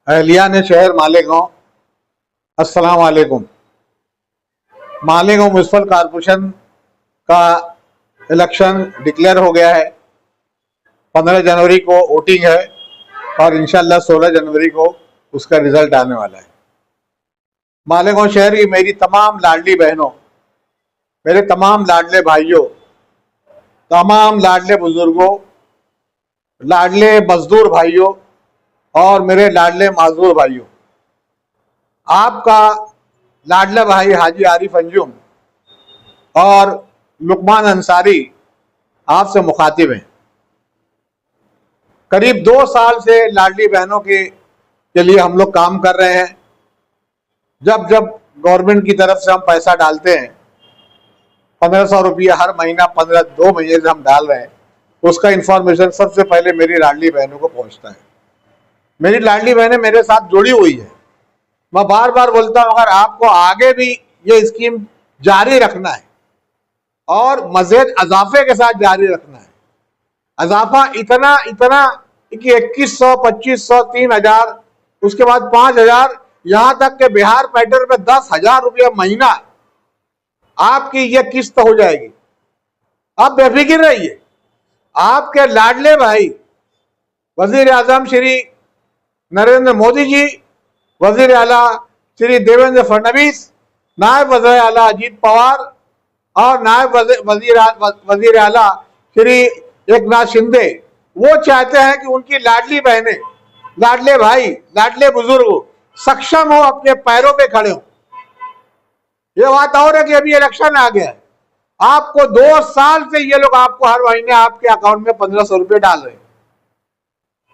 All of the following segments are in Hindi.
अहलियान शहर मालेगांव, अस्सलाम वालेकुम। मालेगांव म्यूनसिपल कॉरपोरेशन का इलेक्शन डिक्लेयर हो गया है। 15 जनवरी को वोटिंग है और इंशाल्लाह 16 जनवरी को उसका रिजल्ट आने वाला है। मालेगांव शहर की मेरी तमाम लाडली बहनों, मेरे तमाम लाडले भाइयों, तमाम लाडले बुजुर्गों, लाडले मजदूर भाइयों और मेरे लाडले माजूर भाइयों, आपका लाडला भाई हाजी आरिफ अंजुम और लुकमान अंसारी आपसे मुखातिब हैं। करीब 2 साल से लाडली बहनों के लिए हम लोग काम कर रहे हैं। जब जब गवर्नमेंट की तरफ से हम पैसा डालते हैं, 1500 रुपया हर महीना 2 महीने से हम डाल रहे हैं, उसका इंफॉर्मेशन सबसे पहले मेरी लाडली बहनों को पहुंचता है। मेरी लाडली बहनें मेरे साथ जुड़ी हुई है। मैं बार बार बोलता हूं, अगर आपको आगे भी ये स्कीम जारी रखना है और मज़ीद अजाफे के साथ जारी रखना है, अजाफा इतना इतना कि 2100, 2500, 3000, उसके बाद 5000, यहां तक के बिहार पैटर्न में 10,000 रुपया महीना आपकी ये किस्त हो जाएगी। आप बेफिक्र रहिए। आपके लाडले भाई वजीर आजम श्री नरेंद्र मोदी जी, वजीर आला श्री देवेंद्र फडणवीस, नायब वजीर आला अजीत पवार और नायब वजीर आला श्री एकनाथ शिंदे, वो चाहते हैं कि उनकी लाडली बहनें, लाडले भाई, लाडले बुजुर्ग सक्षम हो, अपने पैरों पे खड़े हो। ये बात और है कि अभी इलेक्शन आ गया है, आपको 2 साल से ये लोग आपको हर महीने आपके अकाउंट में 1500 रुपये डाल रहे हैं।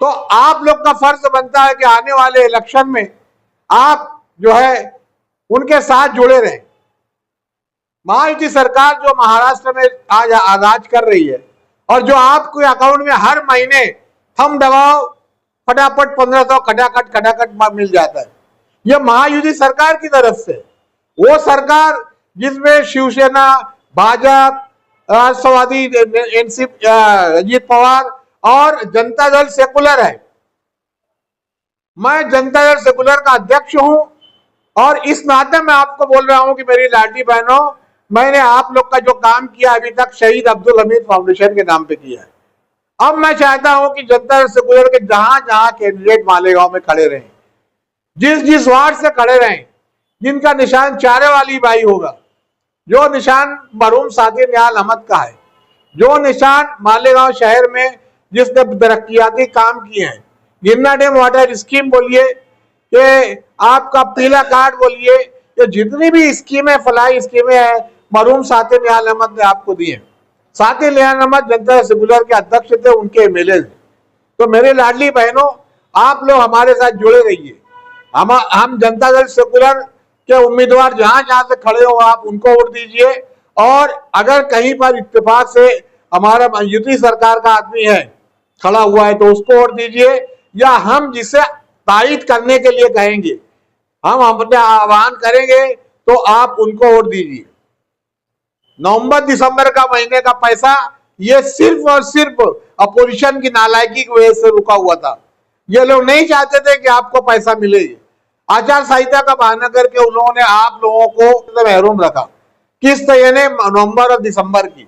तो आप लोग का फर्ज बनता है कि आने वाले इलेक्शन में आप जो है उनके साथ जुड़े रहें। महायुति सरकार जो महाराष्ट्र में आज राज कर रही है और जो आपके अकाउंट में हर महीने थम दबाओ फटाफट 1500 खटाखट मिल जाता है, यह महायुति सरकार की तरफ से। वो सरकार जिसमें शिवसेना, भाजपा, राष्ट्रवादी, एनसीपी, अजीत पवार और जनता दल सेकुलर है। मैं जनता दल सेकुलर का अध्यक्ष हूं और इस नाते मैं आपको बोल रहा हूं कि मेरी लाडली बहनों, मैंने आप लोग का जो काम किया अभी तक शहीद अब्दुल हमीद फाउंडेशन के नाम पे किया है। अब मैं चाहता हूं कि जनता दल सेकुलर के जहां जहां कैंडिडेट मालेगांव में खड़े रहें, जिस जिस वार्ड से खड़े रहें, जिनका निशान चारे वाली बाई होगा, जो निशान मरहूम साथी निहाल अहमद का है, जो निशान मालेगांव शहर में जिसने तरक्याती काम किए हैं, गिरना डैम वाटर स्कीम बोलिए, ये आपका पीला कार्ड बोलिए, ये जितनी भी स्कीमें, फलाई स्कीमें हैं, मरहूम साथी निहाल अहमद ने आपको दी है। साथी निहाल अहमद जनता सेकुलर के अध्यक्ष थे, उनके एमएलए थे। तो मेरे लाडली बहनों, आप लोग हमारे साथ जुड़े रहिए। हम जनता दल सेकुलर के उम्मीदवार जहां जहां से खड़े हो, आप उनको वोट दीजिए। और अगर कहीं पर इत्तेफाक से हमारा यूपी सरकार का आदमी है खड़ा हुआ है तो उसको वोट दीजिए, या हम जिसे तायद करने के लिए कहेंगे, हम अपने आह्वान करेंगे तो आप उनको वोट दीजिए। नवंबर दिसंबर का महीने का पैसा ये सिर्फ और सिर्फ अपोजिशन की नालायकी की वजह से रुका हुआ था। ये लोग नहीं चाहते थे कि आपको पैसा मिले। आचार संहिता का बहाना करके उन्होंने आप लोगों को महरूम रखा, किस्त यानी नवंबर और दिसंबर की।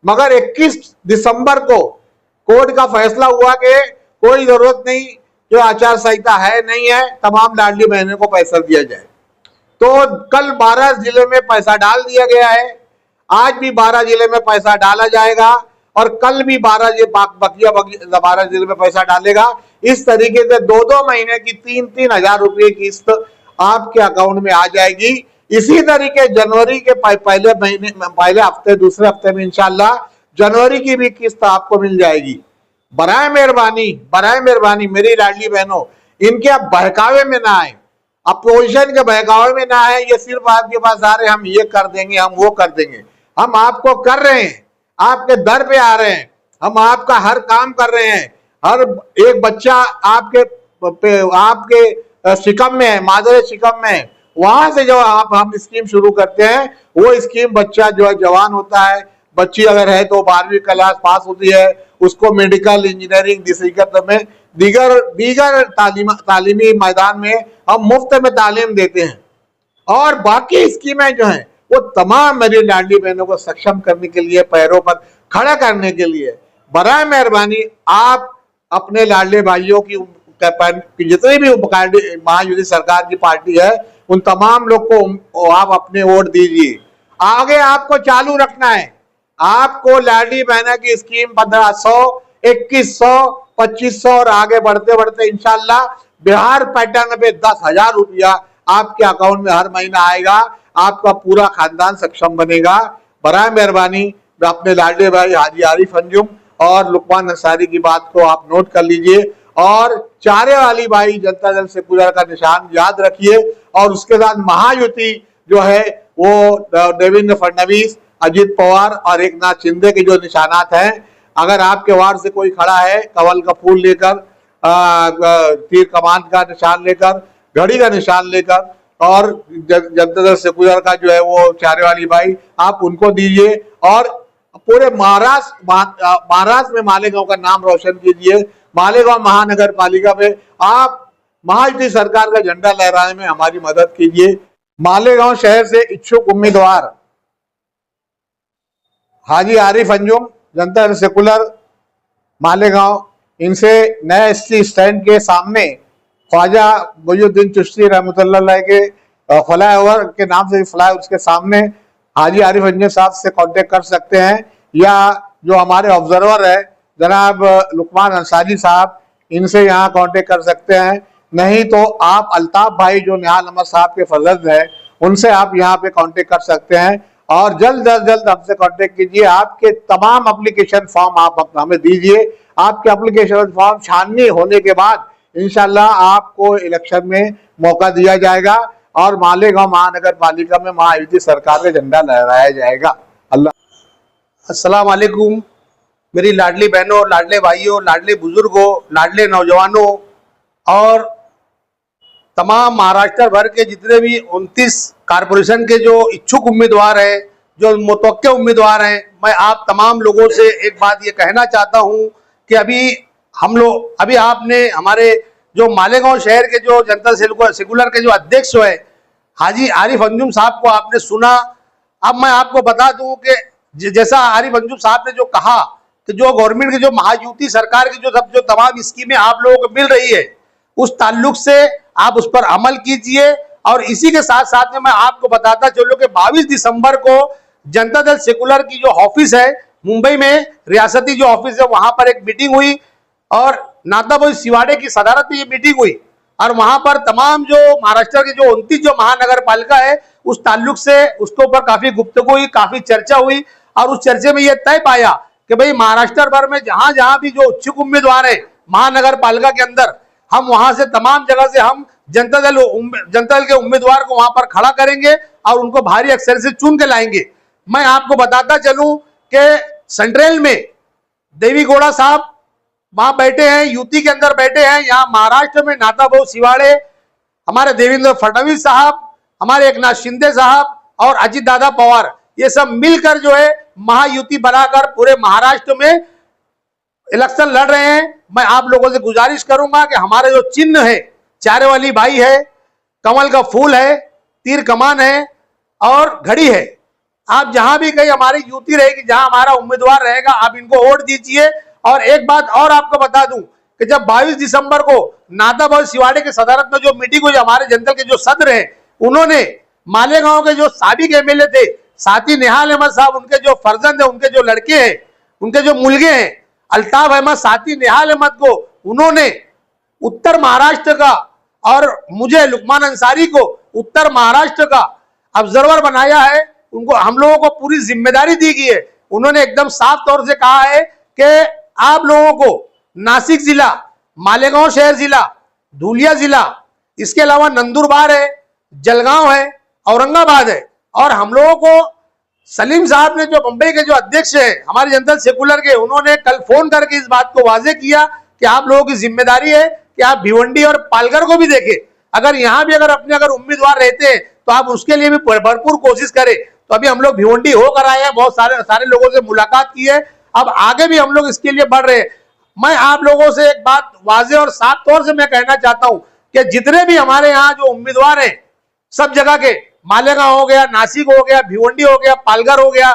मगर 21 दिसंबर को कोर्ट का फैसला हुआ कि कोई जरूरत नहीं, जो आचार संहिता है नहीं है, तमाम लाडली बहनों को पैसा दिया जाए। तो कल 12 जिले में पैसा डाल दिया गया है, आज भी 12 जिले में पैसा डाला जाएगा और कल भी 12 जिले में पैसा डालेगा। इस तरीके से 2-2 महीने की 3-3 हजार रुपये की किस्त आपके अकाउंट में आ जाएगी। इसी तरीके जनवरी के पहले महीने, पहले हफ्ते, दूसरे हफ्ते में इंशाल्लाह जनवरी की भी किस्त आपको मिल जाएगी। बराए मेहरबानी मेरी लाडली बहनों, इनके आप बहकावे में ना आए, अपोजिशन के बहकावे में ना आए। ये सिर्फ आपके पास आ रहे हैं, हम ये कर देंगे, हम वो कर देंगे। हम आपको कर रहे हैं, आपके दर पे आ रहे हैं, हम आपका हर काम कर रहे हैं। हर एक बच्चा आपके शिकम में है, मादर शिकम में है, वहां से जो हम स्कीम शुरू करते हैं, वो स्कीम बच्चा जो है जवान होता है, बच्ची अगर है तो 12वीं क्लास पास होती है, उसको मेडिकल, इंजीनियरिंग, में दीगर तालीमी मैदान में हम मुफ्त में तालीम देते हैं। और बाकी स्कीमें जो हैं वो तमाम मेरी लाडली बहनों को सक्षम करने के लिए, पैरों पर खड़ा करने के लिए, बराए मेहरबानी आप अपने लाडले भाइयों की जितनी भी महायुति सरकार की पार्टी है उन तमाम लोग को आप अपने वोट दीजिए। आगे आपको चालू रखना है। आपको लाडली बहना की स्कीम 1500, 2100, 2500 और आगे बढ़ते बढ़ते इंशाल्लाह बिहार पैटर्न पे 10,000 रुपया आपके अकाउंट में हर महीना आएगा। आपका पूरा खानदान सक्षम बनेगा। बराए मेहरबानी अपने लाडले भाई हाजी आरिफ अंजुम और लुकमान अंसारी की बात को आप नोट कर लीजिए और चारे वाली बाई जनता दल सेकुलर का निशान याद रखिए। और उसके साथ महायुति जो है वो देवेंद्र फडणवीस, अजित पवार और एकनाथ शिंदे के जो निशानात हैं, अगर आपके वार्ड से कोई खड़ा है कमल का फूल लेकर, तीर कमान का निशान लेकर, घड़ी का निशान लेकर और जनता दल सेकुलर का जो है वो चारे वाली बाई, आप उनको दीजिए और पूरे महाराष्ट्र में मालेगांव का नाम रोशन कीजिए। मालेगांव महानगर पालिका में आप महायुति सरकार का झंडा लहराने में हमारी मदद कीजिए। मालेगांव शहर से इच्छुक उम्मीदवार हाजी आरिफ अंजुम, जनता दल सेकुलर मालेगांव, इनसे नए स्टैंड के सामने ख्वाजा मुइनुद्दीन चिश्ती रहमतुल्लाह के फ्लाईओवर के नाम से फ्लाईओवर उसके सामने हाजी आरिफ अंजुम साहब से कांटेक्ट कर सकते हैं, या जो हमारे ऑब्जर्वर है जनाब लुकमान अंसारी साहब, इनसे यहाँ कांटेक्ट कर सकते हैं। नहीं तो आप अल्ताफ भाई जो निहाल अहमद साहब के फर्जंद हैं उनसे आप यहाँ पे कांटेक्ट कर सकते हैं और जल्द अज जल्द हमसे कांटेक्ट कीजिए। आपके तमाम एप्लीकेशन फॉर्म आप हमें दीजिए। आपके एप्लीकेशन फॉर्म छाननी होने के बाद इंशाल्लाह आपको इलेक्शन में मौका दिया जाएगा और मालेगांव महानगर पालिका में महायुति सरकार का झंडा लहराया जाएगा। अल्लाह। अस्सलाम वालेकुम मेरी लाडली बहनों, लाडले भाइयों, लाडले बुजुर्गों, लाडले नौजवानों और तमाम महाराष्ट्र भर के जितने भी 29 कारपोरेशन के जो इच्छुक उम्मीदवार हैं, जो मुतवक्के उम्मीदवार हैं, मैं आप तमाम लोगों से एक बात ये कहना चाहता हूँ कि अभी आपने हमारे जो मालेगांव शहर के जो जनता सेकुलर के जो अध्यक्ष है हाजी आरिफ अंजुम साहब को आपने सुना। अब मैं आपको बता दूं कि जैसा आरिफ अंजुम साहब ने जो कहा कि जो गवर्नमेंट की जो महायुति सरकार की जो तमाम स्कीमें आप लोगों को मिल रही है उस ताल्लुक से आप उस पर अमल कीजिए। और इसी के साथ साथ में मैं आपको बताता चलूं कि 22 दिसंबर को जनता दल सेकुलर की जो ऑफिस है मुंबई में, रियासती जो ऑफिस है, वहां पर एक मीटिंग हुई और नाथाभाई सिवाड़े की सदारत में ये मीटिंग हुई और वहां पर तमाम जो महाराष्ट्र की जो 29 जो महानगर पालिका है उस ताल्लुक से उसके ऊपर काफी गुफ्तगू हुई, काफी चर्चा हुई और उस चर्चे में यह तय पाया कि भाई महाराष्ट्र भर में जहां जहां भी जो इच्छुक उम्मीदवार है महानगर पालिका के अंदर, हम वहां से तमाम जगह से हम जनता दल के उम्मीदवार को वहां पर खड़ा करेंगे और उनको भारी अक्सर से चुन के लाएंगे। मैं आपको बताता चलूं कि सेंट्रल में देवीगौड़ा साहब वहां बैठे हैं, यूपी के अंदर बैठे हैं, यहाँ महाराष्ट्र में नाथाभाऊ सिवाड़े, हमारे देवेंद्र फडणवीस साहब, हमारे एकनाथ शिंदे साहब और अजित दादा पवार, ये सब मिलकर जो है महायुति बनाकर पूरे महाराष्ट्र में इलेक्शन लड़ रहे हैं। मैं आप लोगों से गुजारिश करूंगा कि हमारे जो चिन्ह है, चारे वाली बाई है, कमल का फूल है, तीर कमान है और घड़ी है, आप जहां भी कहीं हमारी युति रहेगी, जहां हमारा उम्मीदवार रहेगा, आप इनको वोट दीजिए। और एक बात और आपको बता दूं कि जब 22 दिसंबर को नाथाभाई सिवाड़े के सदारत में जो मीटिंग हुई, हमारे जनता के जो सदर हैं उन्होंने मालेगांव के जो साबिक एमएलए थे साथी निहाल अहमद साहब, उनके जो फर्जंद है, उनके जो लड़के हैं, उनके जो मुलगे हैं अल्ताफ अहमद साथी निहाल अहमद को उन्होंने उत्तर महाराष्ट्र का और मुझे लुकमान अंसारी को उत्तर महाराष्ट्र का ऑब्जर्वर बनाया है। उनको हम लोगों को पूरी जिम्मेदारी दी गई है। उन्होंने एकदम साफ तौर से कहा है कि आप लोगों को नासिक जिला, मालेगांव शहर जिला, धुलिया जिला, इसके अलावा नंदुरबार है, जलगांव है, औरंगाबाद है और हम लोगों को सलीम साहब ने जो मुंबई के जो अध्यक्ष है हमारी जनता सेकुलर के, उन्होंने कल फोन करके इस बात को वाजे किया कि आप लोगों की जिम्मेदारी है कि आप भिवंडी और पालघर को भी देखें। अगर यहाँ भी अगर उम्मीदवार रहते हैं तो आप उसके लिए भी भरपूर कोशिश करें। तो अभी हम लोग भिवंडी होकर आए हैं, बहुत सारे लोगों से मुलाकात की है अब आगे भी हम लोग इसके लिए बढ़ रहे हैं। मैं आप लोगों से एक बात वाजे और साफ तौर से मैं कहना चाहता हूं कि जितने भी हमारे यहाँ जो उम्मीदवार हैं, सब जगह के, मालेगांव हो गया, नासिक हो गया, भिवंडी हो गया, पालघर हो गया,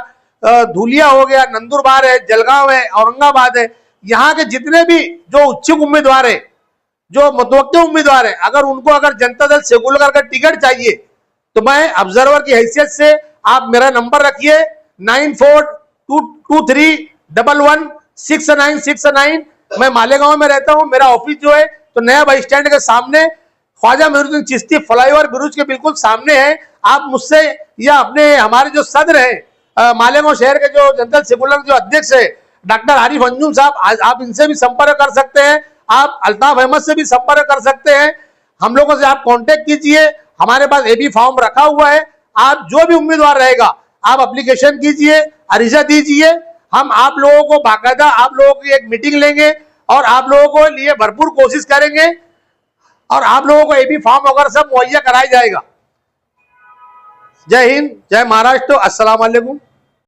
धुलिया हो गया, नंदुरबार है, जलगांव है, औरंगाबाद है, यहाँ के जितने भी जो इच्छुक उम्मीदवार है, जो मुतवक्किल उम्मीदवार है, अगर उनको अगर जनता दल सेकुलर का टिकट चाहिए तो मैं ऑब्जर्वर की हैसियत से आप मेरा नंबर रखिए 9422311669। मैं मालेगांव में रहता हूं। मेरा ऑफिस जो है तो नया बस स्टैंड के सामने ख्वाजा मोइनुद्दीन चिश्ती फ्लाईओवर ब्रिज के बिल्कुल सामने है। आप मुझसे या अपने हमारे जो सदर है मालेगांव शहर के जो जनता दल सेकुलर जो अध्यक्ष है डॉक्टर आरिफ अंजुम साहब, आप इनसे भी संपर्क कर सकते हैं। आप अल्ताफ अहमद से भी संपर्क कर सकते हैं। हम लोगों से आप कांटेक्ट कीजिए। हमारे पास एबी फॉर्म रखा हुआ है। आप जो भी उम्मीदवार रहेगा आप एप्लीकेशन कीजिए, अरिजा दीजिए। हम आप लोगों को बाकायदा आप लोगों की एक मीटिंग लेंगे और आप लोगों को लिए भरपूर कोशिश करेंगे और आप लोगों को एबी फॉर्म वगैरह सब मुहैया कराया जाएगा। जय हिंद, जय महाराष्ट्र, अस्सलाम वालेकुम।